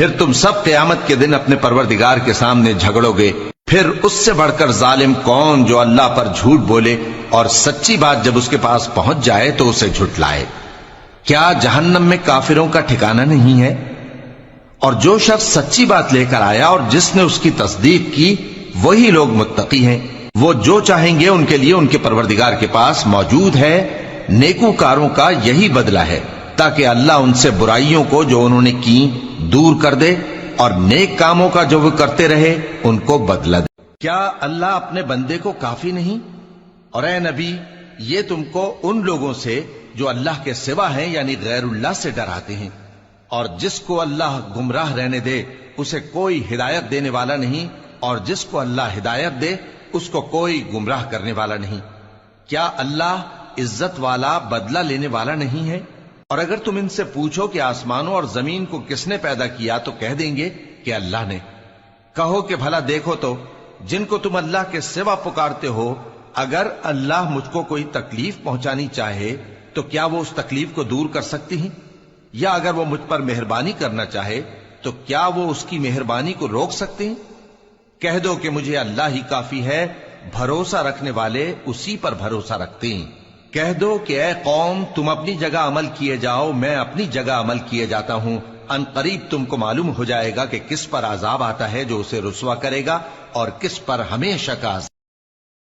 پھر تم سب قیامت کے دن اپنے پروردگار کے سامنے جھگڑو گے. پھر اس سے بڑھ کر ظالم کون جو اللہ پر جھوٹ بولے اور سچی بات جب اس کے پاس پہنچ جائے تو اسے جھٹلائے. کیا جہنم میں کافروں کا ٹھکانہ نہیں ہے؟ اور جو شخص سچی بات لے کر آیا اور جس نے اس کی تصدیق کی وہی لوگ متقی ہیں. وہ جو چاہیں گے ان کے لیے ان کے پروردگار کے پاس موجود ہے. نیکوکاروں کا یہی بدلہ ہے تاکہ اللہ ان سے برائیوں کو جو انہوں نے کی دور کر دے اور نیک کاموں کا جو وہ کرتے رہے ان کو بدلہ دے. کیا اللہ اپنے بندے کو کافی نہیں؟ اور اے نبی یہ تم کو ان لوگوں سے جو اللہ کے سوا ہیں یعنی غیر اللہ سے ڈراتے ہیں. اور جس کو اللہ گمراہ رہنے دے اسے کوئی ہدایت دینے والا نہیں اور جس کو اللہ ہدایت دے اس کو کوئی گمراہ کرنے والا نہیں. کیا اللہ عزت والا بدلہ لینے والا نہیں ہے؟ اور اگر تم ان سے پوچھو کہ آسمانوں اور زمین کو کس نے پیدا کیا تو کہہ دیں گے کہ اللہ نے. کہو کہ بھلا دیکھو تو جن کو تم اللہ کے سوا پکارتے ہو اگر اللہ مجھ کو کوئی تکلیف پہنچانی چاہے تو کیا وہ اس تکلیف کو دور کر سکتی ہیں؟ یا اگر وہ مجھ پر مہربانی کرنا چاہے تو کیا وہ اس کی مہربانی کو روک سکتے ہیں؟ کہہ دو کہ مجھے اللہ ہی کافی ہے، بھروسہ رکھنے والے اسی پر بھروسہ رکھتے ہیں. کہہ دو کہ اے قوم تم اپنی جگہ عمل کیے جاؤ، میں اپنی جگہ عمل کیے جاتا ہوں. ان قریب تم کو معلوم ہو جائے گا کہ کس پر عذاب آتا ہے جو اسے رسوا کرے گا اور کس پر ہمیشہ کا عذاب.